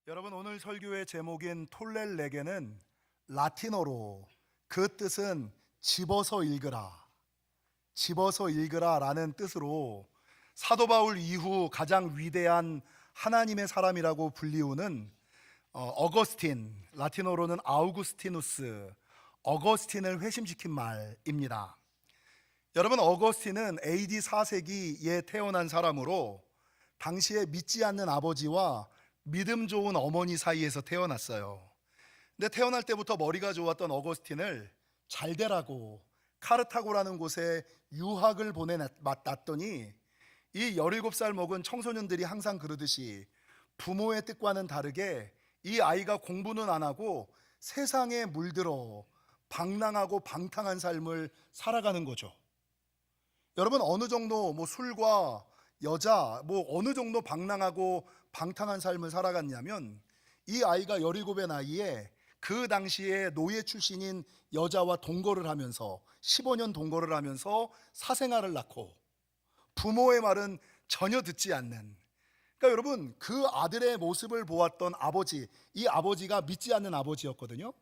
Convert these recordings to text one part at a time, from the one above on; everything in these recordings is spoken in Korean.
여러분, 오늘 설교의 제목인 톨렐레게는 라틴어로 그 뜻은 집어서 읽으라 라는 뜻으로 사도 바울 이후 가장 위대한 하나님의 사람이라고 불리우는 어거스틴, 라틴어로는 아우구스티누스, 어거스틴을 회심시킨 말입니다. 여러분, 어거스틴은 AD 4세기에 태어난 사람으로 당시에 믿지 않는 아버지와 믿음 좋은 어머니 사이에서 태어났어요. 근데 태어날 때부터 머리가 좋았던 어거스틴을 잘 되라고 카르타고라는 곳에 유학을 보내놨더니 이 17살 먹은 청소년들이 항상 그러듯이 부모의 뜻과는 다르게 이 아이가 공부는 안 하고 세상에 물들어 방랑하고 방탕한 삶을 살아가는 거죠. 여러분, 어느 정도 술과 여자 어느 정도 방랑하고 방탕한 삶을 살아갔냐면 이 아이가 17의 나이에 그 당시에 노예 출신인 여자와 동거를 하면서 15년 동거를 하면서 사생아를 낳고 부모의 말은 전혀 듣지 않는, 그러니까 여러분, 그 아들의 모습을 보았던 아버지, 이 아버지가 믿지 않는 아버지였거든요.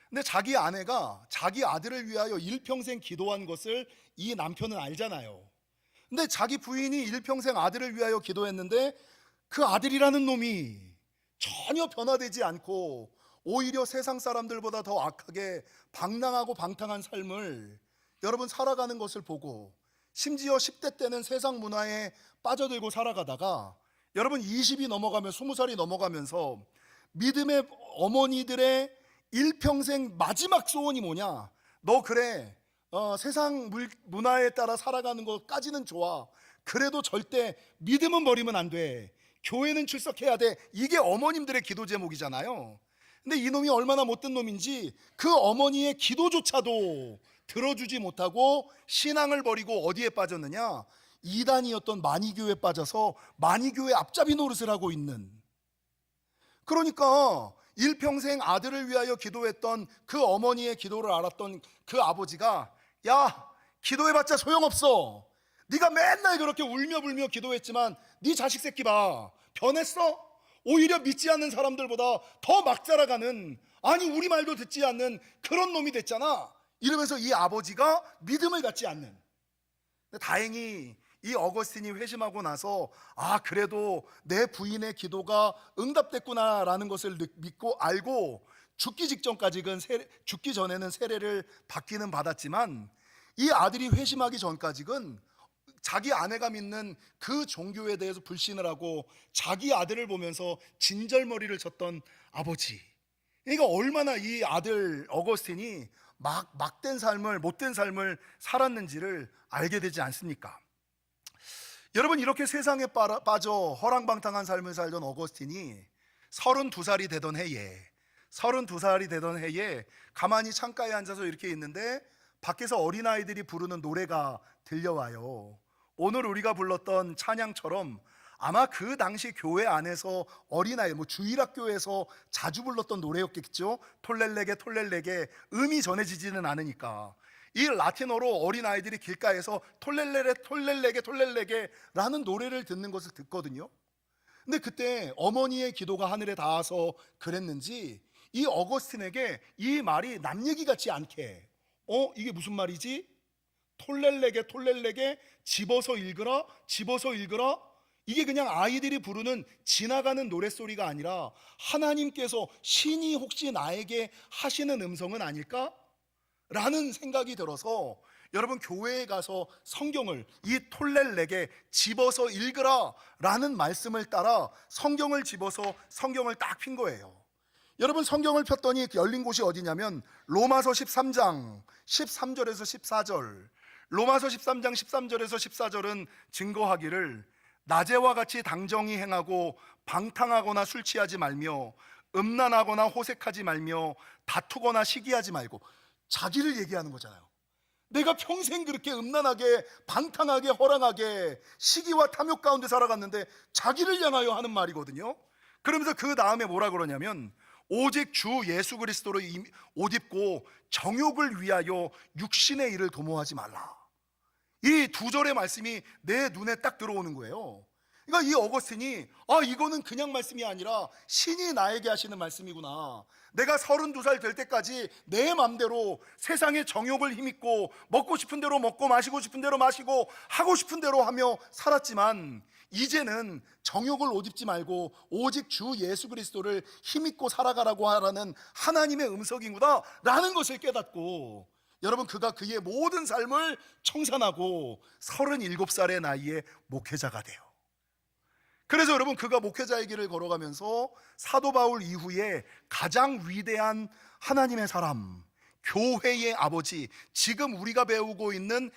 근데 자기 아내가 자기 아들을 위하여 일평생 기도한 것을 이 남편은 알잖아요. 근데 자기 부인이 일평생 아들을 위하여 기도했는데 그 아들이라는 놈이 전혀 변화되지 않고 오히려 세상 사람들보다 더 악하게 방랑하고 방탕한 삶을 여러분 살아가는 것을 보고, 심지어 10대 때는 세상 문화에 빠져들고 살아가다가 여러분 20이 넘어가면 20살이 넘어가면서 믿음의 어머니들의 일평생 마지막 소원이 뭐냐? 너 그래, 세상 문화에 따라 살아가는 것까지는 좋아. 그래도 절대 믿음은 버리면 안 돼. 교회는 출석해야 돼. 이게 어머님들의 기도 제목이잖아요. 근데 이놈이 얼마나 못된 놈인지 그 어머니의 기도조차도 들어주지 못하고 신앙을 버리고 어디에 빠졌느냐? 이단이었던 마니교에 빠져서 마니교의 앞잡이 노릇을 하고 있는, 그러니까 일평생 아들을 위하여 기도했던 그 어머니의 기도를 알았던 그 아버지가, 야, 기도해봤자 소용없어. 네가 맨날 그렇게 울며 불며 기도했지만 네 자식 새끼 봐, 변했어? 오히려 믿지 않는 사람들보다 더 막 살아가는, 아니 우리 말도 듣지 않는 그런 놈이 됐잖아. 이러면서 이 아버지가 믿음을 갖지 않는. 근데 다행히 이 어거스틴이 회심하고 나서 그래도 내 부인의 기도가 응답됐구나라는 것을 믿고 알고 죽기 전에는 세례를 받기는 받았지만 이 아들이 회심하기 전까지는 자기 아내가 믿는 그 종교에 대해서 불신을 하고 자기 아들을 보면서 진절머리를 쳤던 아버지. 그러니까 얼마나 이 아들 어거스틴이 막된 삶을, 못된 삶을 살았는지를 알게 되지 않습니까? 여러분, 이렇게 세상에 빠져 허랑방탕한 삶을 살던 어거스틴이 32살이 되던 해에 가만히 창가에 앉아서 이렇게 있는데 밖에서 어린아이들이 부르는 노래가 들려와요. 오늘 우리가 불렀던 찬양처럼 아마 그 당시 교회 안에서 어린아이, 주일학교에서 자주 불렀던 노래였겠죠. 톨렐레게 톨렐레게, 음이 전해지지는 않으니까 이 라틴어로 어린아이들이 길가에서 톨렐레레 톨렐레게 톨렐레게 라는 노래를 듣는 것을 듣거든요. 근데 그때 어머니의 기도가 하늘에 닿아서 그랬는지 이 어거스틴에게 이 말이 남 얘기 같지 않게, 이게 무슨 말이지? 톨렐레게 톨렐레게, 집어서 읽으라. 이게 그냥 아이들이 부르는 지나가는 노랫소리가 아니라 하나님께서 신이 혹시 나에게 하시는 음성은 아닐까? 라는 생각이 들어서 여러분, 교회에 가서 성경을, 이 톨렐레게 집어서 읽으라 라는 말씀을 따라 성경을 집어서 성경을 딱 핀 거예요. 여러분, 성경을 폈더니 열린 곳이 어디냐면 로마서 13장 13절에서 14절. 로마서 13장 13절에서 14절은 증거하기를 낮에와 같이 당정히 행하고 방탕하거나 술 취하지 말며 음란하거나 호색하지 말며 다투거나 시기하지 말고, 자기를 얘기하는 거잖아요. 내가 평생 그렇게 음란하게 방탕하게 허랑하게 시기와 탐욕 가운데 살아갔는데 자기를 향하여 하는 말이거든요. 그러면서 그 다음에 뭐라 그러냐면 오직 주 예수 그리스도로 옷 입고 정욕을 위하여 육신의 일을 도모하지 말라. 이 두 절의 말씀이 내 눈에 딱 들어오는 거예요. 그러니까 이 어거스틴이 이거는 그냥 말씀이 아니라 신이 나에게 하시는 말씀이구나. 내가 32살 될 때까지 내 맘대로 세상의 정욕을 힘입고 먹고 싶은 대로 먹고 마시고 싶은 대로 마시고 하고 싶은 대로 하며 살았지만 이제는 정욕을 옷 입지 말고 오직 주 예수 그리스도를 힘입고 살아가라고 하라는 하나님의 음성이구나 라는 것을 깨닫고, 여러분, 그가 그의 모든 삶을 청산하고 37살의 나이에 목회자가 돼요. 그래서 여러분, 그가 목회자의 길을 걸어가면서 사도 바울 이후에 가장 위대한 하나님의 사람, 교회의 아버지, 지금 우리가 배우고 있는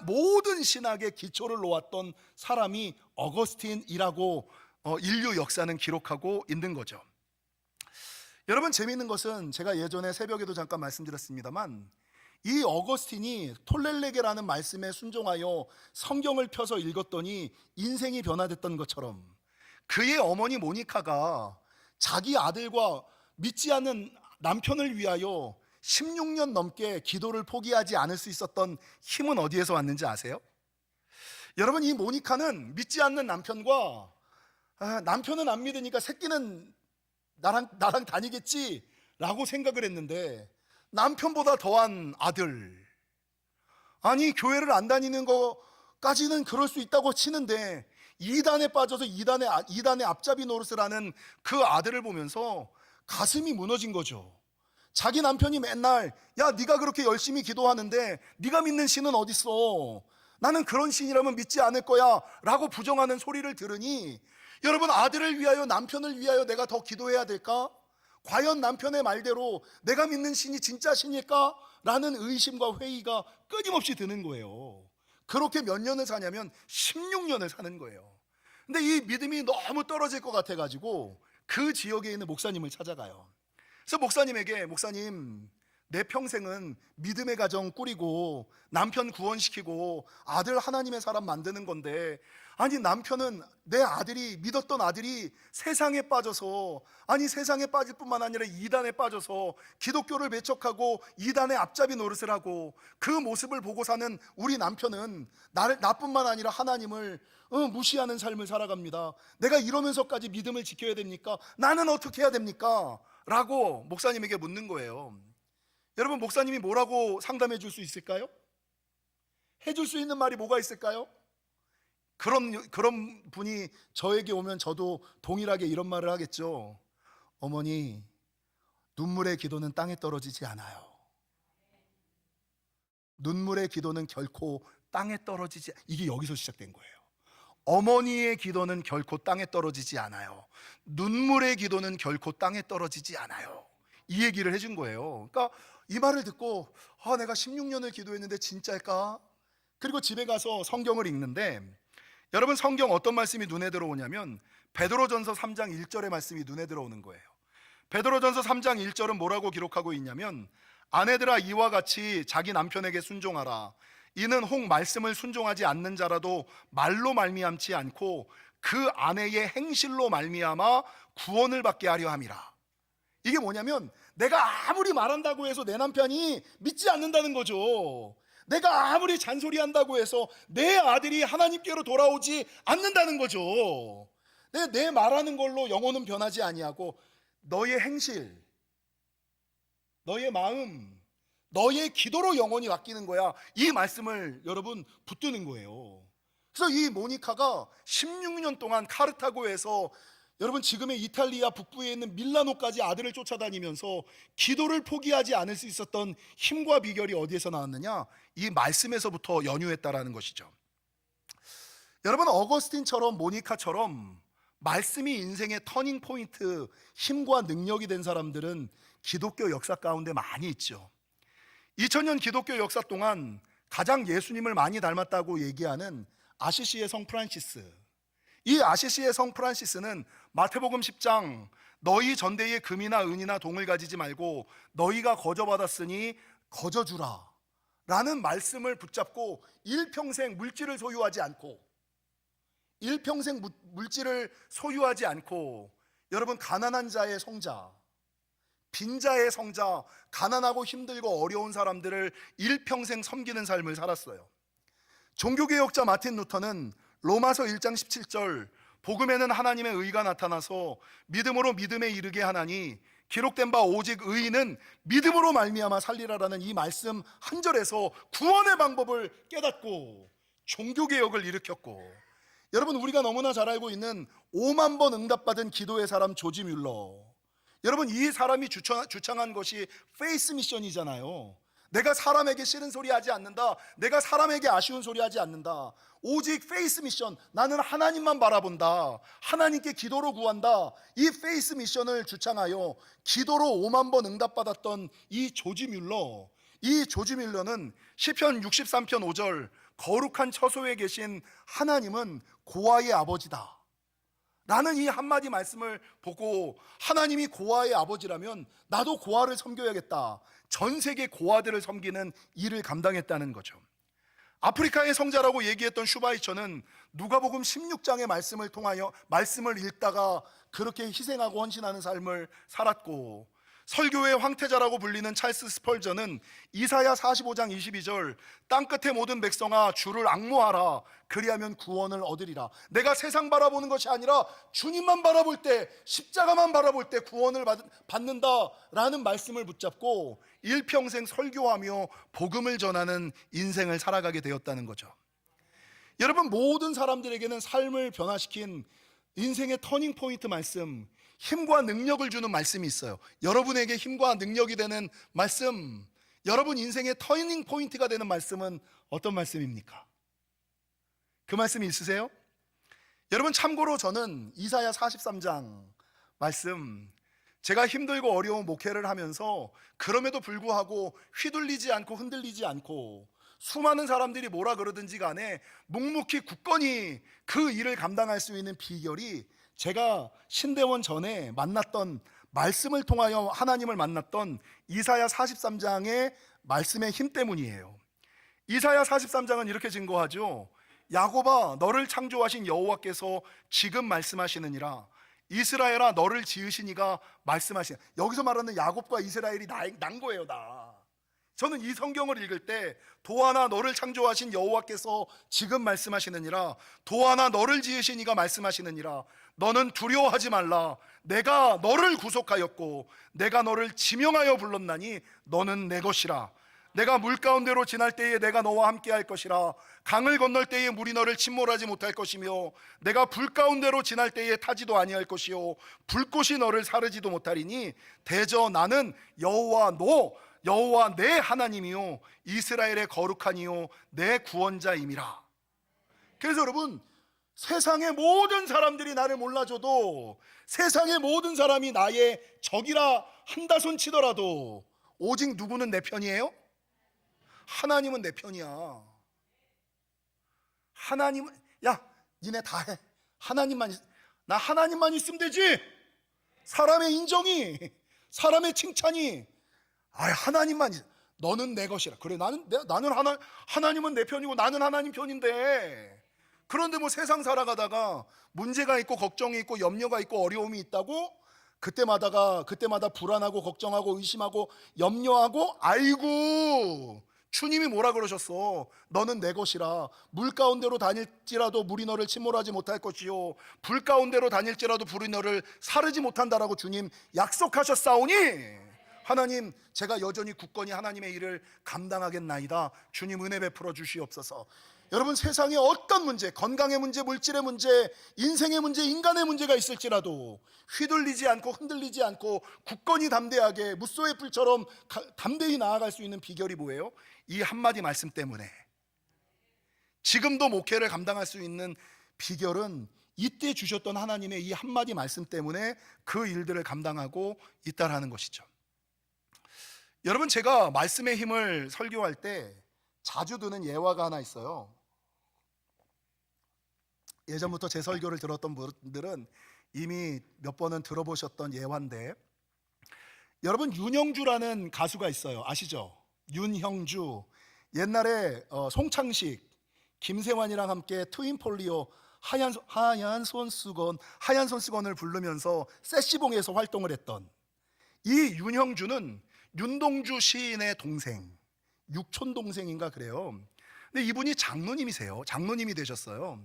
모든 신학의 기초를 놓았던 사람이 어거스틴이라고 인류 역사는 기록하고 있는 거죠. 여러분, 재미있는 것은 제가 예전에 새벽에도 잠깐 말씀드렸습니다만, 이 어거스틴이 톨렐레게라는 말씀에 순종하여 성경을 펴서 읽었더니 인생이 변화됐던 것처럼, 그의 어머니 모니카가 자기 아들과 믿지 않는 남편을 위하여 16년 넘게 기도를 포기하지 않을 수 있었던 힘은 어디에서 왔는지 아세요? 여러분, 이 모니카는 믿지 않는 남편과 남편은 안 믿으니까 새끼는 나랑 다니겠지 라고 생각을 했는데, 남편보다 더한 아들, 아니 교회를 안 다니는 거까지는 그럴 수 있다고 치는데 이단에 빠져서 이단의 앞잡이 노릇을 하는 그 아들을 보면서 가슴이 무너진 거죠. 자기 남편이 맨날 야 네가 그렇게 열심히 기도하는데 네가 믿는 신은 어딨어, 나는 그런 신이라면 믿지 않을 거야 라고 부정하는 소리를 들으니, 여러분, 아들을 위하여 남편을 위하여 내가 더 기도해야 될까? 과연 남편의 말대로 내가 믿는 신이 진짜 신일까? 라는 의심과 회의가 끊임없이 드는 거예요. 그렇게 몇 년을 사냐면 16년을 사는 거예요. 근데 이 믿음이 너무 떨어질 것 같아가지고 그 지역에 있는 목사님을 찾아가요. 그래서 목사님에게, 목사님, 내 평생은 믿음의 가정 꾸리고 남편 구원시키고 아들 하나님의 사람 만드는 건데, 아니 남편은 내 아들이 믿었던 아들이 세상에 빠져서, 아니 세상에 빠질 뿐만 아니라 이단에 빠져서 기독교를 배척하고 이단의 앞잡이 노릇을 하고 그 모습을 보고 사는 우리 남편은 나뿐만 아니라 하나님을 무시하는 삶을 살아갑니다. 내가 이러면서까지 믿음을 지켜야 됩니까? 나는 어떻게 해야 됩니까? 라고 목사님에게 묻는 거예요. 여러분, 목사님이 뭐라고 상담해 줄 수 있을까요? 해줄 수 있는 말이 뭐가 있을까요? 그런 분이 저에게 오면 저도 동일하게 이런 말을 하겠죠. 어머니, 눈물의 기도는 땅에 떨어지지 않아요. 눈물의 기도는 결코 땅에 떨어지지, 이게 여기서 시작된 거예요. 어머니의 기도는 결코 땅에 떨어지지 않아요. 눈물의 기도는 결코 땅에 떨어지지 않아요. 이 얘기를 해준 거예요. 그러니까 이 말을 듣고 내가 16년을 기도했는데 진짜일까? 그리고 집에 가서 성경을 읽는데, 여러분, 성경 어떤 말씀이 눈에 들어오냐면 베드로전서 3장 1절의 말씀이 눈에 들어오는 거예요. 베드로전서 3장 1절은 뭐라고 기록하고 있냐면, 아내들아 이와 같이 자기 남편에게 순종하라. 이는 혹 말씀을 순종하지 않는 자라도 말로 말미암지 않고 그 아내의 행실로 말미암아 구원을 받게 하려 함이라. 이게 뭐냐면, 내가 아무리 말한다고 해서 내 남편이 믿지 않는다는 거죠. 내가 아무리 잔소리한다고 해서 내 아들이 하나님께로 돌아오지 않는다는 거죠. 내 말하는 걸로 영혼은 변하지 아니하고 너의 행실, 너의 마음, 너의 기도로 영혼이 바뀌는 거야. 이 말씀을 여러분 붙드는 거예요. 그래서 이 모니카가 16년 동안 카르타고에서, 여러분, 지금의 이탈리아 북부에 있는 밀라노까지 아들을 쫓아다니면서 기도를 포기하지 않을 수 있었던 힘과 비결이 어디에서 나왔느냐? 이 말씀에서부터 연유했다라는 것이죠. 여러분, 어거스틴처럼 모니카처럼 말씀이 인생의 터닝 포인트, 힘과 능력이 된 사람들은 기독교 역사 가운데 많이 있죠. 2000년 기독교 역사 동안 가장 예수님을 많이 닮았다고 얘기하는 아시시의 성 프란시스. 이 아시시의 성 프란시스는 마태복음 10장 너희 전대에 금이나 은이나 동을 가지지 말고 너희가 거저받았으니 거저주라 라는 말씀을 붙잡고 일평생 물질을 소유하지 않고 여러분, 가난한 자의 성자, 빈자의 성자, 가난하고 힘들고 어려운 사람들을 일평생 섬기는 삶을 살았어요. 종교개혁자 마틴 루터는 로마서 1장 17절 복음에는 하나님의 의가 나타나서 믿음으로 믿음에 이르게 하나니 기록된 바 오직 의인은 믿음으로 말미암아 살리라라는 이 말씀 한 절에서 구원의 방법을 깨닫고 종교개혁을 일으켰고, 여러분 우리가 너무나 잘 알고 있는 5만 번 응답받은 기도의 사람 조지 뮬러, 여러분 이 사람이 주창한 것이 페이스 미션이잖아요. 내가 사람에게 싫은 소리 하지 않는다, 내가 사람에게 아쉬운 소리 하지 않는다, 오직 페이스 미션, 나는 하나님만 바라본다, 하나님께 기도로 구한다, 이 페이스 미션을 주창하여 기도로 5만 번 응답받았던 이 조지 뮬러, 이 조지 뮬러는 시편 63편 5절 거룩한 처소에 계신 하나님은 고아의 아버지다 라는 이 한마디 말씀을 보고, 하나님이 고아의 아버지라면 나도 고아를 섬겨야겠다, 전 세계 고아들을 섬기는 일을 감당했다는 거죠. 아프리카의 성자라고 얘기했던 슈바이처는 누가복음 16장의 말씀을 통하여 말씀을 읽다가 그렇게 희생하고 헌신하는 삶을 살았고, 설교의 황태자라고 불리는 찰스 스펄전은 이사야 45장 22절 땅끝의 모든 백성아 주를 앙모하라 그리하면 구원을 얻으리라, 내가 세상 바라보는 것이 아니라 주님만 바라볼 때, 십자가만 바라볼 때 구원을 받는다라는 말씀을 붙잡고 일평생 설교하며 복음을 전하는 인생을 살아가게 되었다는 거죠. 여러분 모든 사람들에게는 삶을 변화시킨 인생의 터닝 포인트 말씀, 힘과 능력을 주는 말씀이 있어요. 여러분에게 힘과 능력이 되는 말씀, 여러분 인생의 터닝 포인트가 되는 말씀은 어떤 말씀입니까? 그 말씀이 있으세요? 여러분 참고로 저는 이사야 43장 말씀, 제가 힘들고 어려운 목회를 하면서 그럼에도 불구하고 휘둘리지 않고 흔들리지 않고 수많은 사람들이 뭐라 그러든지 간에 묵묵히 굳건히 그 일을 감당할 수 있는 비결이 제가 신대원 전에 만났던 말씀을 통하여 하나님을 만났던 이사야 43장의 말씀의 힘 때문이에요. 이사야 43장은 이렇게 증거하죠. 야곱아 너를 창조하신 여호와께서 지금 말씀하시느니라, 이스라엘아 너를 지으신 이가 말씀하시는, 여기서 말하는 야곱과 이스라엘이 난 거예요. 저는 이 성경을 읽을 때 도하나 너를 창조하신 여호와께서 지금 말씀하시느니라, 도하나 너를 지으신 이가 말씀하시느니라, 너는 두려워하지 말라, 내가 너를 구속하였고 내가 너를 지명하여 불렀나니 너는 내 것이라, 내가 물 가운데로 지날 때에 내가 너와 함께 할 것이라, 강을 건널 때에 물이 너를 침몰하지 못할 것이며 내가 불 가운데로 지날 때에 타지도 아니할 것이요 불꽃이 너를 사르지도 못하리니 대저 나는 여호와 내 하나님이요 이스라엘의 거룩하니요 내 구원자임이라. 그래서 여러분 세상의 모든 사람들이 나를 몰라줘도, 세상의 모든 사람이 나의 적이라 한다손 치더라도 오직 누구는 내 편이에요? 하나님은 내 편이야. 하나님은, 야 니네 다 해, 나 하나님만 있으면 되지. 사람의 인정이, 사람의 칭찬이, 하나님만 너는 내 것이라. 그래 나는 하나님은 내 편이고 나는 하나님 편인데, 그런데 뭐 세상 살아가다가 문제가 있고 걱정이 있고 염려가 있고 어려움이 있다고 그때마다 불안하고 걱정하고 의심하고 염려하고, 아이고 주님이 뭐라 그러셨어? 너는 내 것이라. 물 가운데로 다닐지라도 물이 너를 침몰하지 못할 것이요 불 가운데로 다닐지라도 불이 너를 사르지 못한다라고 주님 약속하셨사오니, 하나님 제가 여전히 굳건히 하나님의 일을 감당하겠나이다. 주님 은혜 베풀어 주시옵소서. 여러분 세상에 어떤 문제, 건강의 문제, 물질의 문제, 인생의 문제, 인간의 문제가 있을지라도 휘둘리지 않고 흔들리지 않고 굳건히 담대하게 무소의 불처럼 담대히 나아갈 수 있는 비결이 뭐예요? 이 한마디 말씀 때문에. 지금도 목회를 감당할 수 있는 비결은 이때 주셨던 하나님의 이 한마디 말씀 때문에 그 일들을 감당하고 있다라는 것이죠. 여러분 제가 말씀의 힘을 설교할 때 자주 드는 예화가 하나 있어요. 예전부터 제 설교를 들었던 분들은 이미 몇 번은 들어보셨던 예화인데, 여러분 윤형주라는 가수가 있어요. 아시죠? 윤형주. 옛날에 송창식, 김세환이랑 함께 트윈폴리오 하얀 손수건을 부르면서 세시봉에서 활동을 했던 이 윤형주는 윤동주 시인의 동생, 육촌 동생인가 그래요. 근데 이분이 장로님이 되셨어요.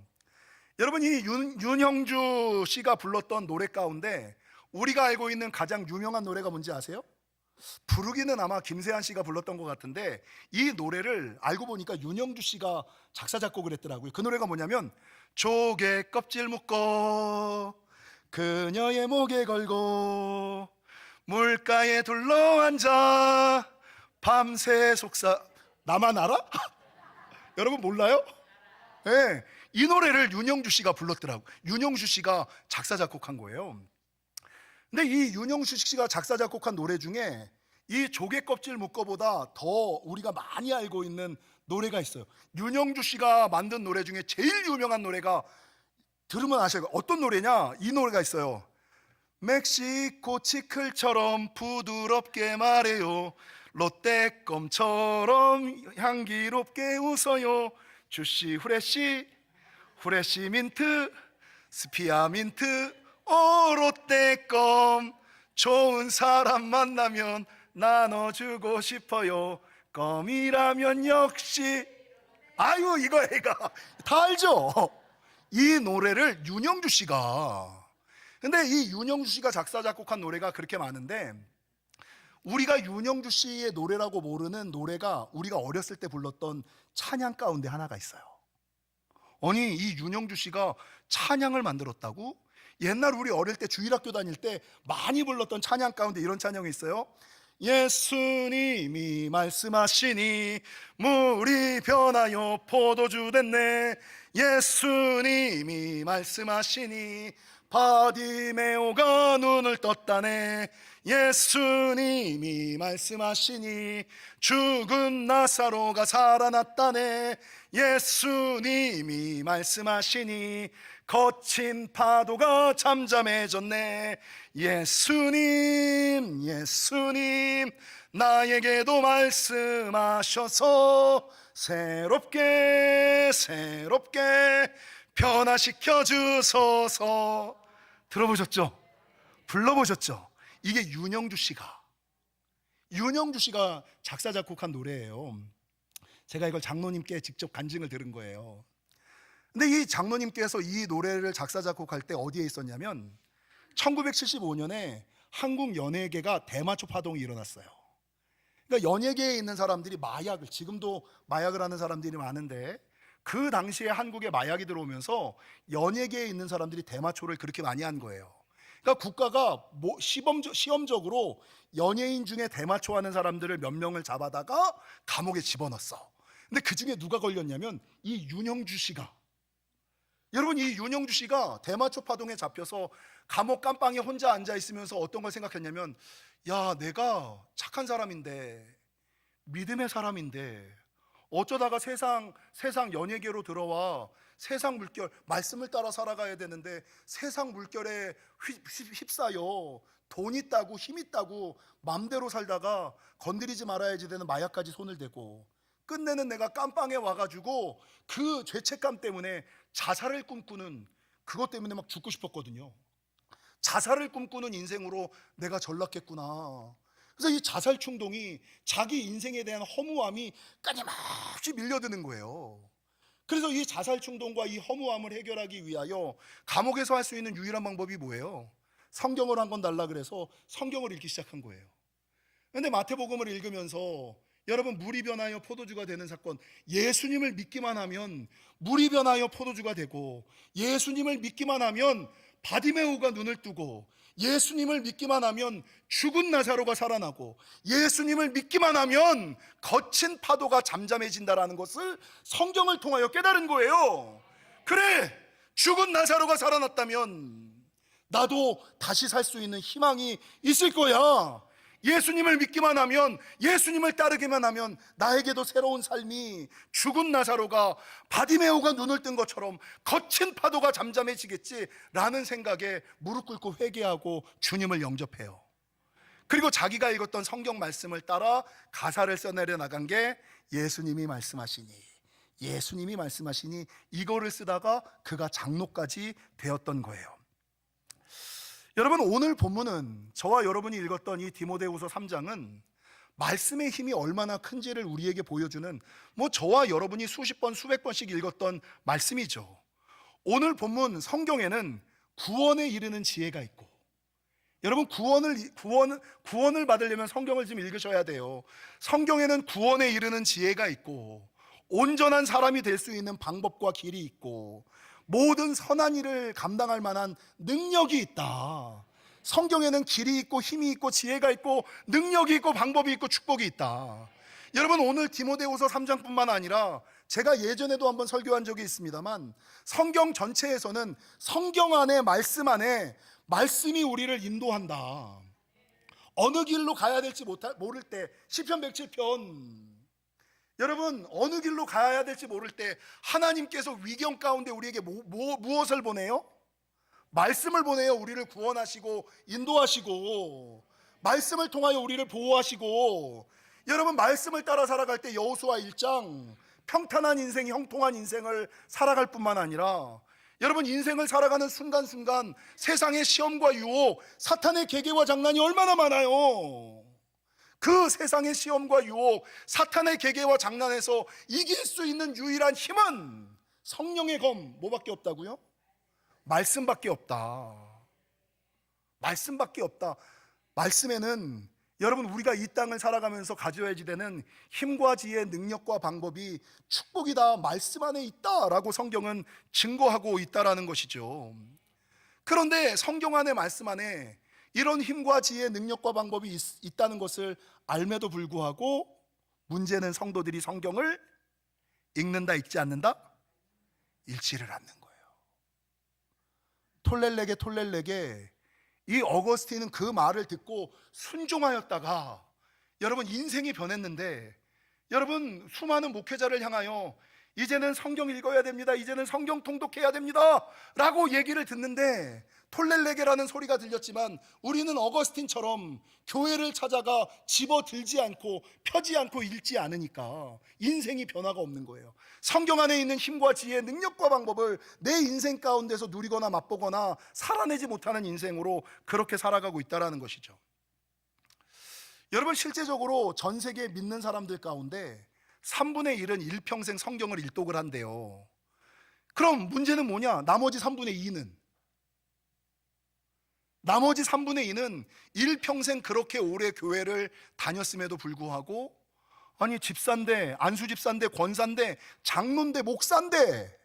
여러분, 이 윤형주 씨가 불렀던 노래 가운데 우리가 알고 있는 가장 유명한 노래가 뭔지 아세요? 부르기는 아마 김세한 씨가 불렀던 것 같은데 이 노래를 알고 보니까 윤형주 씨가 작사 작곡을 했더라고요. 그 노래가 뭐냐면 조개 껍질 묶어 그녀의 목에 걸고 물가에 둘러앉아 밤새 속사. 나만 알아? 여러분 몰라요? 네, 이 노래를 윤형주 씨가 불렀더라고요. 윤형주 씨가 작사 작곡한 거예요. 근데 이 윤형주 씨가 작사 작곡한 노래 중에 이 조개 껍질 묶어보다 더 우리가 많이 알고 있는 노래가 있어요. 윤형주 씨가 만든 노래 중에 제일 유명한 노래가, 들으면 아셔요. 어떤 노래냐? 이 노래가 있어요. 멕시코 치클처럼 부드럽게 말해요, 롯데껌처럼 향기롭게 웃어요, 주시 후레쉬 후레쉬 민트 스피아 민트 오 롯데껌 좋은 사람 만나면 나눠주고 싶어요, 껌이라면 역시. 아유, 이거 애가 다 알죠? 이 노래를 윤형주 씨가, 근데 이 윤형주 씨가 작사 작곡한 노래가 그렇게 많은데 우리가 윤형주 씨의 노래라고 모르는 노래가 우리가 어렸을 때 불렀던 찬양 가운데 하나가 있어요. 아니, 이 윤형주 씨가 찬양을 만들었다고? 옛날 우리 어릴 때 주일학교 다닐 때 많이 불렀던 찬양 가운데 이런 찬양이 있어요. 예수님이 말씀하시니 물이 변하여 포도주 됐네, 예수님이 말씀하시니 바디메오가 눈을 떴다네, 예수님이 말씀하시니 죽은 나사로가 살아났다네, 예수님이 말씀하시니 거친 파도가 잠잠해졌네, 예수님 예수님 나에게도 말씀하셔서 새롭게 새롭게 변화시켜 주소서. 들어보셨죠? 불러보셨죠? 이게 윤형주 씨가 작사 작곡한 노래예요. 제가 이걸 장로님께 직접 간증을 들은 거예요. 근데 이 장로님께서 이 노래를 작사 작곡할 때 어디에 있었냐면 1975년에 한국 연예계가 대마초 파동이 일어났어요. 그러니까 연예계에 있는 사람들이 마약을, 지금도 마약을 하는 사람들이 많은데 그 당시에 한국에 마약이 들어오면서 연예계에 있는 사람들이 대마초를 그렇게 많이 한 거예요. 그러니까 국가가 시험적으로 연예인 중에 대마초 하는 사람들을 몇 명을 잡아다가 감옥에 집어넣었어. 근데 그 중에 누가 걸렸냐면 이 윤형주 씨가. 여러분, 이 윤형주 씨가 대마초 파동에 잡혀서 감옥 깜빵에 혼자 앉아 있으면서 어떤 걸 생각했냐면, 야, 내가 착한 사람인데, 믿음의 사람인데 어쩌다가 세상 연예계로 들어와 세상 물결, 말씀을 따라 살아가야 되는데 세상 물결에 휩싸여 돈 있다고 힘 있다고 맘대로 살다가 건드리지 말아야지 되는 마약까지 손을 대고 끝내는 내가 깜빵에 와가지고 그 죄책감 때문에 자살을 꿈꾸는, 그것 때문에 막 죽고 싶었거든요. 자살을 꿈꾸는 인생으로 내가 전락했구나. 그래서 이 자살 충동이 자기 인생에 대한 허무함이 끊임없이 밀려드는 거예요. 그래서 이 자살 충동과 이 허무함을 해결하기 위하여 감옥에서 할 수 있는 유일한 방법이 뭐예요? 성경을 한 권 달라 그래서 성경을 읽기 시작한 거예요. 그런데 마태복음을 읽으면서 여러분, 물이 변하여 포도주가 되는 사건, 예수님을 믿기만 하면 물이 변하여 포도주가 되고, 예수님을 믿기만 하면 바디메오가 눈을 뜨고, 예수님을 믿기만 하면 죽은 나사로가 살아나고, 예수님을 믿기만 하면 거친 파도가 잠잠해진다라는 것을 성경을 통하여 깨달은 거예요. 그래, 죽은 나사로가 살아났다면 나도 다시 살 수 있는 희망이 있을 거야. 예수님을 믿기만 하면, 예수님을 따르기만 하면 나에게도 새로운 삶이, 죽은 나사로가 바디메오가 눈을 뜬 것처럼 거친 파도가 잠잠해지겠지라는 생각에 무릎 꿇고 회개하고 주님을 영접해요. 그리고 자기가 읽었던 성경 말씀을 따라 가사를 써내려 나간 게 예수님이 말씀하시니 이거를 쓰다가 그가 장로까지 되었던 거예요. 여러분, 오늘 본문은 저와 여러분이 읽었던 이 디모데후서 3장은 말씀의 힘이 얼마나 큰지를 우리에게 보여주는, 저와 여러분이 수십 번 수백 번씩 읽었던 말씀이죠. 오늘 본문 성경에는 구원에 이르는 지혜가 있고, 여러분 구원을 받으려면 성경을 좀 읽으셔야 돼요. 성경에는 구원에 이르는 지혜가 있고 온전한 사람이 될 수 있는 방법과 길이 있고 모든 선한 일을 감당할 만한 능력이 있다. 성경에는 길이 있고 힘이 있고 지혜가 있고 능력이 있고 방법이 있고 축복이 있다. 여러분 오늘 디모데후서 3장뿐만 아니라 제가 예전에도 한번 설교한 적이 있습니다만 성경 전체에서는 성경 안에 말씀 안에 말씀이 우리를 인도한다. 어느 길로 가야 될지 모를 때 시편 107편, 여러분 어느 길로 가야 될지 모를 때 하나님께서 위경 가운데 우리에게 무엇을 보내요? 말씀을 보내요. 우리를 구원하시고 인도하시고 말씀을 통하여 우리를 보호하시고, 여러분 말씀을 따라 살아갈 때 여호수아 1장 평탄한 인생, 형통한 인생을 살아갈 뿐만 아니라 여러분 인생을 살아가는 순간순간 세상의 시험과 유혹, 사탄의 계계와 장난이 얼마나 많아요. 그 세상의 시험과 유혹, 사탄의 계계와 장난에서 이길 수 있는 유일한 힘은 성령의 검, 뭐밖에 없다고요? 말씀밖에 없다. 말씀밖에 없다. 말씀에는 여러분 우리가 이 땅을 살아가면서 가져야지 되는 힘과 지혜, 능력과 방법이 축복이 다 말씀 안에 있다라고 성경은 증거하고 있다라는 것이죠. 그런데 성경 안에 말씀 안에 이런 힘과 지혜, 능력과 방법이 있다는 것을 알매도 불구하고 문제는 성도들이 성경을 읽는다, 읽지 않는다? 읽지를 않는 거예요. 톨렐레게 이 어거스틴은 그 말을 듣고 순종하였다가 여러분 인생이 변했는데, 여러분 수많은 목회자를 향하여 이제는 성경 읽어야 됩니다, 이제는 성경 통독해야 됩니다 라고 얘기를 듣는데 톨렐레게라는 소리가 들렸지만 우리는 어거스틴처럼 교회를 찾아가 집어들지 않고 펴지 않고 읽지 않으니까 인생이 변화가 없는 거예요. 성경 안에 있는 힘과 지혜, 능력과 방법을 내 인생 가운데서 누리거나 맛보거나 살아내지 못하는 인생으로 그렇게 살아가고 있다는 것이죠. 여러분 실제적으로 전 세계 믿는 사람들 가운데 3분의 1은 일평생 성경을 일독을 한대요. 그럼 문제는 뭐냐? 나머지 3분의 2는 일평생 그렇게 오래 교회를 다녔음에도 불구하고, 아니 집사인데, 안수 집사인데, 권사인데, 장로인데, 목사인데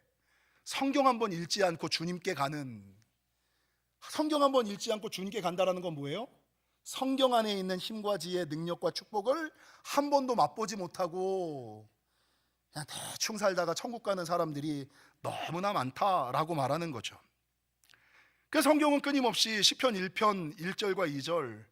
성경 한번 읽지 않고 주님께 간다라는 건 뭐예요? 성경 안에 있는 힘과 지혜, 능력과 축복을 한 번도 맛보지 못하고 그냥 대충 살다가 천국 가는 사람들이 너무나 많다라고 말하는 거죠. 그 성경은 끊임없이 시편 1편 1절과 2절,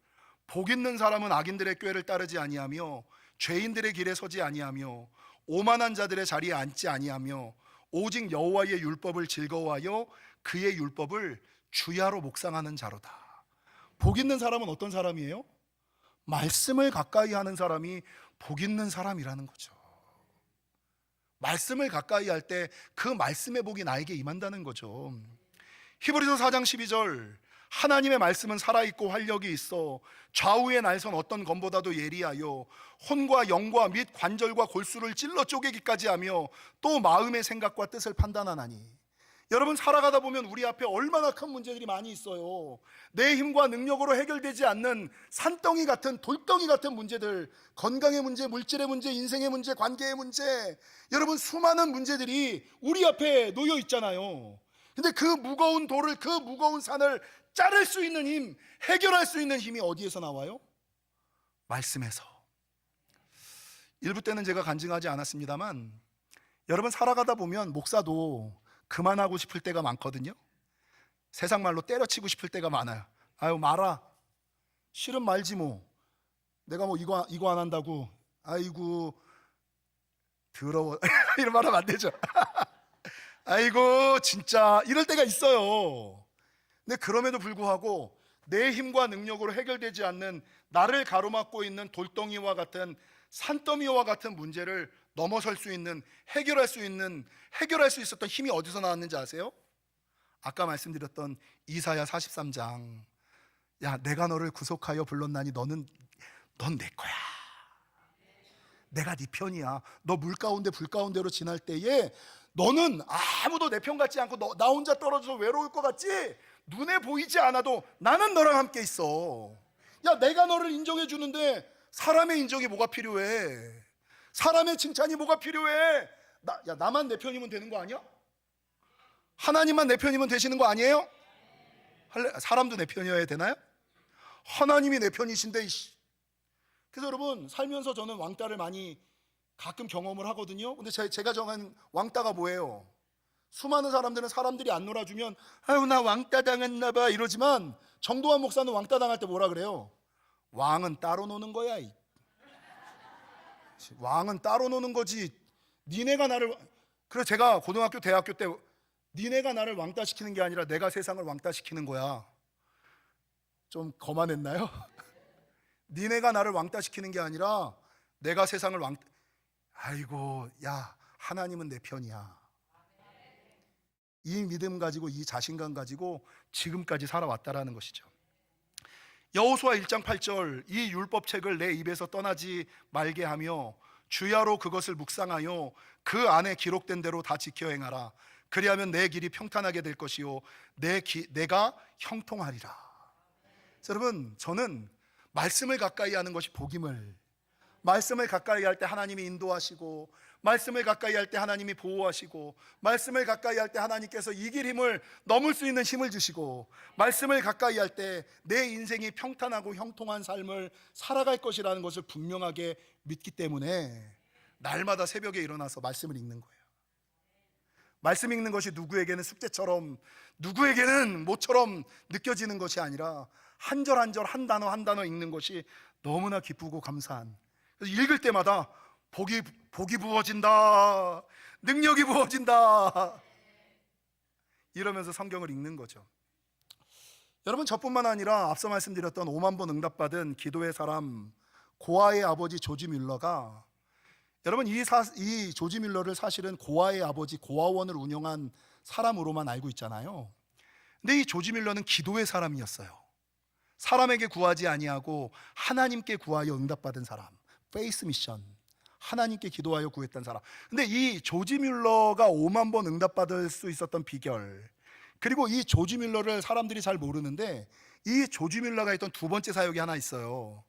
복 있는 사람은 악인들의 꾀를 따르지 아니하며 죄인들의 길에 서지 아니하며 오만한 자들의 자리에 앉지 아니하며 오직 여호와의 율법을 즐거워하여 그의 율법을 주야로 묵상하는 자로다. 복 있는 사람은 어떤 사람이에요? 말씀을 가까이 하는 사람이 복 있는 사람이라는 거죠. 말씀을 가까이 할 때 그 말씀의 복이 나에게 임한다는 거죠. 히브리서 4장 12절, 하나님의 말씀은 살아있고 활력이 있어 좌우의 날선 어떤 검보다도 예리하여 혼과 영과 및 관절과 골수를 찔러 쪼개기까지 하며 또 마음의 생각과 뜻을 판단하나니. 여러분 살아가다 보면 우리 앞에 얼마나 큰 문제들이 많이 있어요. 내 힘과 능력으로 해결되지 않는 산덩이 같은, 돌덩이 같은 문제들, 건강의 문제, 물질의 문제, 인생의 문제, 관계의 문제, 여러분 수많은 문제들이 우리 앞에 놓여 있잖아요. 근데 그 무거운 돌을, 그 무거운 산을 자를 수 있는 힘, 해결할 수 있는 힘이 어디에서 나와요? 말씀에서. 일부 때는 제가 간증하지 않았습니다만 여러분 살아가다 보면 목사도 그만하고 싶을 때가 많거든요. 세상 말로 때려치고 싶을 때가 많아요. 아유 말아, 싫으면 말지 뭐, 내가 뭐 이거 안 한다고, 아이고 더러워 이런 말 하면 안 되죠. 아이고 진짜 이럴 때가 있어요. 근데 그럼에도 불구하고 내 힘과 능력으로 해결되지 않는, 나를 가로막고 있는 돌덩이와 같은, 산더미와 같은 문제를 넘어설 수 있는, 해결할 수 있었던 힘이 어디서 나왔는지 아세요? 아까 말씀드렸던 이사야 43장. 야, 내가 너를 구속하여 불렀나니 넌 내 거야. 내가 네 편이야. 너 물 가운데 불 가운데로 지날 때에 너는 아무도 내 편 같지 않고 나 혼자 떨어져서 외로울 것 같지? 눈에 보이지 않아도 나는 너랑 함께 있어. 야, 내가 너를 인정해 주는데 사람의 인정이 뭐가 필요해? 사람의 칭찬이 뭐가 필요해? 나만 내 편이면 되는 거 아니야? 하나님만 내 편이면 되시는 거 아니에요? 사람도 내 편이어야 되나요? 하나님이 내 편이신데. 그래서 여러분, 살면서 저는 왕따를 많이 가끔 경험을 하거든요. 근데 제가 정한 왕따가 뭐예요? 수많은 사람들은 사람들이 안 놀아주면 아유, 나 왕따 당했나 봐 이러지만, 정도환 목사는 왕따 당할 때 뭐라 그래요? 왕은 따로 노는 거야. 왕은 따로 노는 거지. 니네가 나를, 그래서 제가 고등학교 대학교 때 니네가 나를 왕따 시키는 게 아니라 내가 세상을 왕따 시키는 거야. 좀 거만했나요? 니네가 나를 왕따 시키는 게 아니라 내가 세상을 아이고, 야, 하나님은 내 편이야. 이 믿음 가지고, 이 자신감 가지고 지금까지 살아왔다라는 것이죠. 여호수아 1장 8절, 이 율법책을 내 입에서 떠나지 말게 하며 주야로 그것을 묵상하여 그 안에 기록된 대로 다 지켜 행하라. 그리하면 내 길이 평탄하게 될 것이요 내가 형통하리라. 여러분, 저는 말씀을 가까이 하는 것이 복임을, 말씀을 가까이 할 때 하나님이 인도하시고, 말씀을 가까이 할 때 하나님이 보호하시고, 말씀을 가까이 할 때 하나님께서 이길 힘을, 넘을 수 있는 힘을 주시고, 말씀을 가까이 할 때 내 인생이 평탄하고 형통한 삶을 살아갈 것이라는 것을 분명하게 믿기 때문에 날마다 새벽에 일어나서 말씀을 읽는 거예요. 말씀 읽는 것이 누구에게는 숙제처럼, 누구에게는 모처럼 느껴지는 것이 아니라 한 절 한 절, 한 단어 한 단어 읽는 것이 너무나 기쁘고 감사한, 그래서 읽을 때마다 복이 부어진다, 능력이 부어진다, 이러면서 성경을 읽는 거죠. 여러분, 저뿐만 아니라 앞서 말씀드렸던 5만 번 응답받은 기도의 사람 고아의 아버지 조지 뮬러가, 여러분, 이 조지 뮬러를 사실은 고아의 아버지 고아원을 운영한 사람으로만 알고 있잖아요. 근데 이 조지 뮬러는 기도의 사람이었어요. 사람에게 구하지 아니하고 하나님께 구하여 응답받은 사람, 페이스 미션, 하나님께 기도하여 구했던 사람. 근데 이 조지 뮬러가 5만 번 응답받을 수 있었던 비결, 그리고 이 조지 뮬러를 사람들이 잘 모르는데, 이 조지 뮬러가 했던 두 번째 사역이 하나 있어요.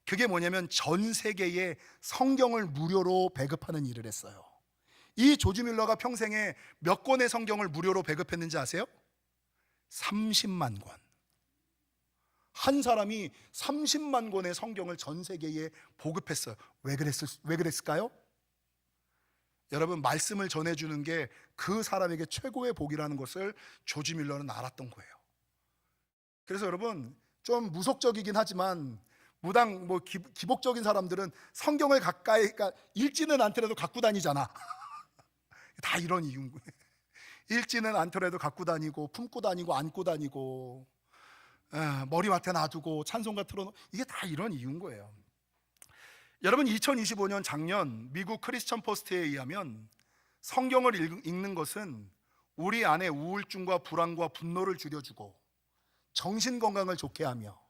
그게 뭐냐면 전 세계에 성경을 무료로 배급하는 일을 했어요. 이 조지 뮬러가 평생에 몇 권의 성경을 무료로 배급했는지 아세요? 30만 권. 한 사람이 30만 권의 성경을 전 세계에 보급했어요. 왜 그랬을까요? 여러분, 말씀을 전해주는 게 그 사람에게 최고의 복이라는 것을 조지 뮬러는 알았던 거예요. 그래서 여러분, 좀 무속적이긴 하지만 무당 기복적인 사람들은 성경을 가까이, 그러니까 읽지는 않더라도 갖고 다니잖아. 다 이런 이유인 거예요. 읽지는 않더라도 갖고 다니고, 품고 다니고, 안고 다니고, 머리맡에 놔두고 찬송가 틀어놓고, 이게 다 이런 이유인 거예요. 여러분, 2025년 작년 미국 크리스천 포스트에 의하면 성경을 읽는 것은 우리 안에 우울증과 불안과 분노를 줄여주고 정신건강을 좋게 하며,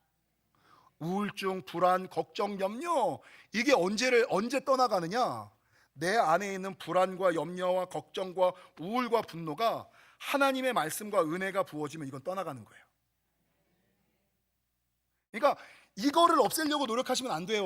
우울증, 불안, 걱정, 염려, 이게 언제 떠나가느냐? 내 안에 있는 불안과 염려와 걱정과 우울과 분노가 하나님의 말씀과 은혜가 부어지면 이건 떠나가는 거예요. 그러니까 이거를 없애려고 노력하시면 안 돼요.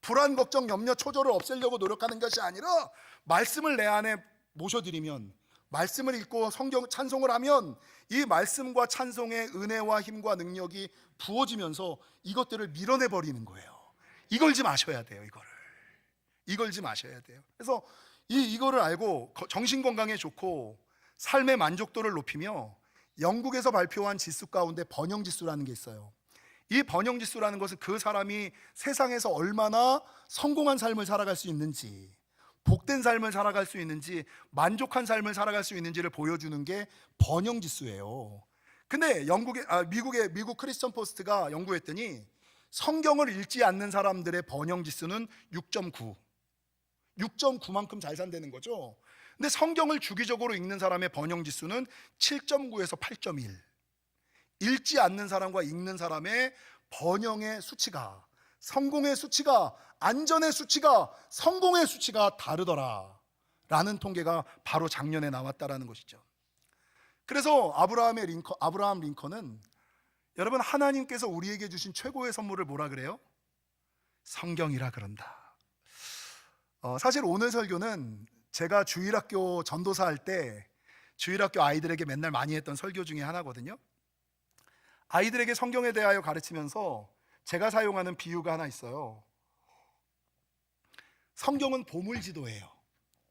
불안, 걱정, 염려, 초조를 없애려고 노력하는 것이 아니라 말씀을 내 안에 모셔드리면, 말씀을 읽고 성경 찬송을 하면 이 말씀과 찬송의 은혜와 힘과 능력이 부어지면서 이것들을 밀어내 버리는 거예요. 이걸 좀 아셔야 돼요. 이걸 좀 아셔야 돼요. 그래서 이거를 알고 정신 건강에 좋고 삶의 만족도를 높이며, 영국에서 발표한 지수 가운데 번영 지수라는 게 있어요. 이 번영 지수라는 것은 그 사람이 세상에서 얼마나 성공한 삶을 살아갈 수 있는지, 복된 삶을 살아갈 수 있는지, 만족한 삶을 살아갈 수 있는지를 보여주는 게 번영 지수예요. 근데 미국 크리스천 포스트가 연구했더니 성경을 읽지 않는 사람들의 번영 지수는 6.9만큼 잘 산다는 거죠. 근데 성경을 주기적으로 읽는 사람의 번영 지수는 7.9에서 8.1. 읽지 않는 사람과 읽는 사람의 번영의 수치가, 성공의 수치가, 안전의 수치가, 성공의 수치가 다르더라 라는 통계가 바로 작년에 나왔다라는 것이죠. 그래서 아브라함 링컨은 여러분, 하나님께서 우리에게 주신 최고의 선물을 뭐라 그래요? 성경이라 그런다. 사실 오늘 설교는 제가 주일학교 전도사 할 때 주일학교 아이들에게 맨날 많이 했던 설교 중에 하나거든요. 아이들에게 성경에 대하여 가르치면서 제가 사용하는 비유가 하나 있어요. 성경은 보물지도예요.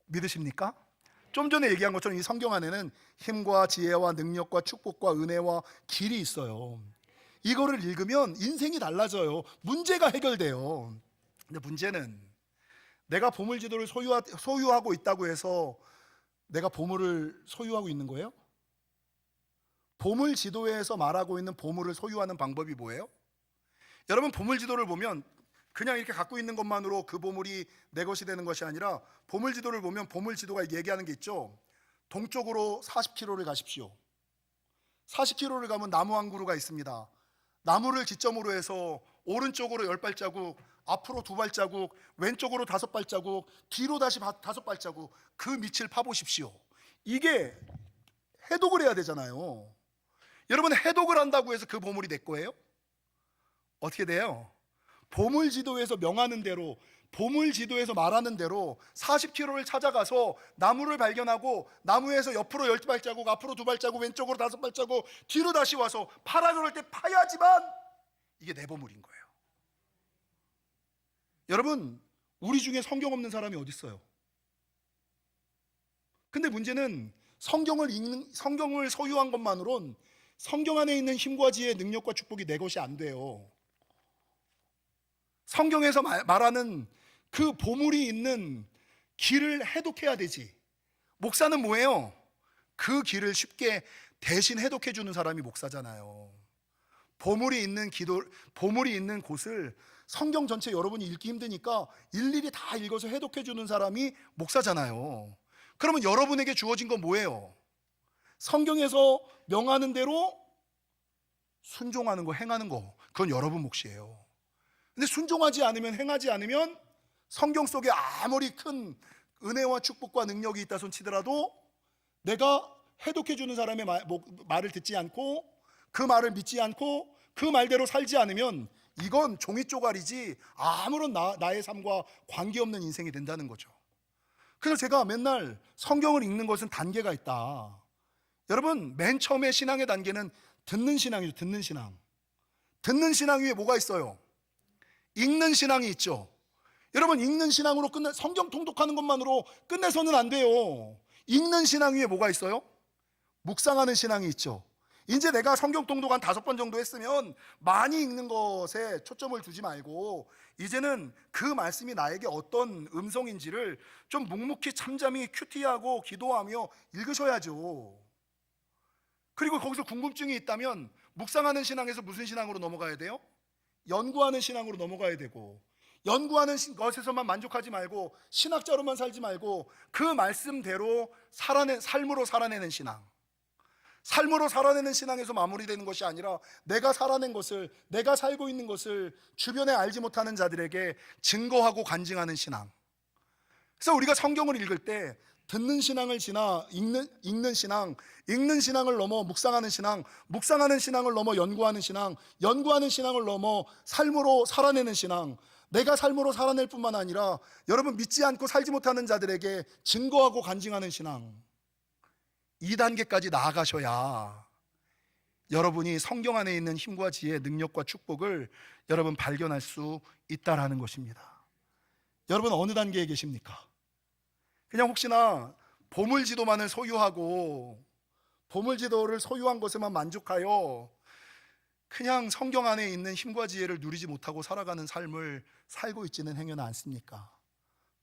믿으십니까? 좀 전에 얘기한 것처럼 이 성경 안에는 힘과 지혜와 능력과 축복과 은혜와 길이 있어요. 이거를 읽으면 인생이 달라져요. 문제가 해결돼요. 근데 문제는 내가 보물지도를 소유하고 있다고 해서 내가 보물을 소유하고 있는 거예요? 보물지도에서 말하고 있는 보물을 소유하는 방법이 뭐예요? 여러분, 보물지도를 보면 그냥 이렇게 갖고 있는 것만으로 그 보물이 내 것이 되는 것이 아니라, 보물지도를 보면 보물지도가 얘기하는 게 있죠. 동쪽으로 40km를 가십시오. 40km를 가면 나무 한 그루가 있습니다. 나무를 기점으로 해서 오른쪽으로 10발자국, 앞으로 2발자국, 왼쪽으로 5발자국, 뒤로 다시 5발자국, 그 밑을 파보십시오. 이게 해독을 해야 되잖아요. 여러분, 해독을 한다고 해서 그 보물이 내 거예요? 어떻게 돼요? 보물지도에서 명하는 대로, 보물지도에서 말하는 대로 40km를 찾아가서 나무를 발견하고 나무에서 옆으로 10발자국, 앞으로 2발자국, 왼쪽으로 5발자국, 뒤로 다시 와서 파라 그럴 때 파야지만 이게 내 보물인 거예요. 여러분, 우리 중에 성경 없는 사람이 어디 있어요? 근데 문제는 성경을 소유한 것만으론 성경 안에 있는 힘과 지혜, 능력과 축복이 내 것이 안 돼요. 성경에서 말하는 그 보물이 있는 길을 해독해야 되지. 목사는 뭐예요? 그 길을 쉽게 대신 해독해 주는 사람이 목사잖아요. 보물이 있는 곳을 성경 전체 여러분이 읽기 힘드니까 일일이 다 읽어서 해독해 주는 사람이 목사잖아요. 그러면 여러분에게 주어진 건 뭐예요? 성경에서 명하는 대로 순종하는 거, 행하는 거, 그건 여러분 몫이에요. 근데 순종하지 않으면, 행하지 않으면 성경 속에 아무리 큰 은혜와 축복과 능력이 있다 손 치더라도 내가 해독해 주는 사람의 말을 듣지 않고, 그 말을 믿지 않고 그 말대로 살지 않으면 이건 종이 쪼가리지 아무런 나의 삶과 관계없는 인생이 된다는 거죠. 그래서 제가 맨날 성경을 읽는 것은 단계가 있다. 여러분, 맨 처음에 신앙의 단계는 듣는 신앙이죠. 듣는 신앙. 듣는 신앙 위에 뭐가 있어요? 읽는 신앙이 있죠. 여러분, 읽는 신앙으로 성경 통독하는 것만으로 끝내서는 안 돼요. 읽는 신앙 위에 뭐가 있어요? 묵상하는 신앙이 있죠. 이제 내가 성경 통독 한 5번 정도 했으면 많이 읽는 것에 초점을 두지 말고 이제는 그 말씀이 나에게 어떤 음성인지를 좀 묵묵히 참잠히 큐티하고 기도하며 읽으셔야죠. 그리고 거기서 궁금증이 있다면 묵상하는 신앙에서 무슨 신앙으로 넘어가야 돼요? 연구하는 신앙으로 넘어가야 되고, 연구하는 것에서만 만족하지 말고 신학자로만 살지 말고 그 말씀대로 삶으로 살아내는 신앙, 삶으로 살아내는 신앙에서 마무리되는 것이 아니라 내가 살아낸 것을, 내가 살고 있는 것을 주변에 알지 못하는 자들에게 증거하고 간증하는 신앙. 그래서 우리가 성경을 읽을 때 듣는 신앙을 지나 읽는 신앙, 읽는 신앙을 넘어 묵상하는 신앙, 묵상하는 신앙을 넘어 연구하는 신앙, 연구하는 신앙을 넘어 삶으로 살아내는 신앙, 내가 삶으로 살아낼 뿐만 아니라 여러분 믿지 않고 살지 못하는 자들에게 증거하고 간증하는 신앙, 2단계까지 나아가셔야 여러분이 성경 안에 있는 힘과 지혜, 능력과 축복을 여러분 발견할 수 있다라는 것입니다. 여러분 어느 단계에 계십니까? 그냥 혹시나 보물지도만을 소유하고 보물지도를 소유한 것에만 만족하여 그냥 성경 안에 있는 힘과 지혜를 누리지 못하고 살아가는 삶을 살고 있지는 행여나 않습니까?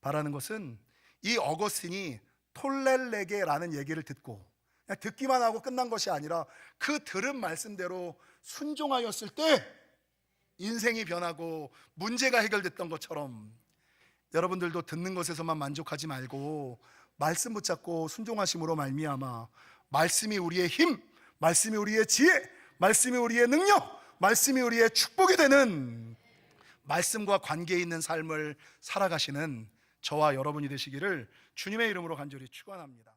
바라는 것은 이 어거스틴이 톨렐레게라는 얘기를 듣고 그냥 듣기만 하고 끝난 것이 아니라 그 들은 말씀대로 순종하였을 때 인생이 변하고 문제가 해결됐던 것처럼 여러분들도 듣는 것에서만 만족하지 말고 말씀 붙잡고 순종하심으로 말미암아 말씀이 우리의 힘, 말씀이 우리의 지혜, 말씀이 우리의 능력, 말씀이 우리의 축복이 되는 말씀과 관계 있는 삶을 살아가시는 저와 여러분이 되시기를 주님의 이름으로 간절히 축원합니다.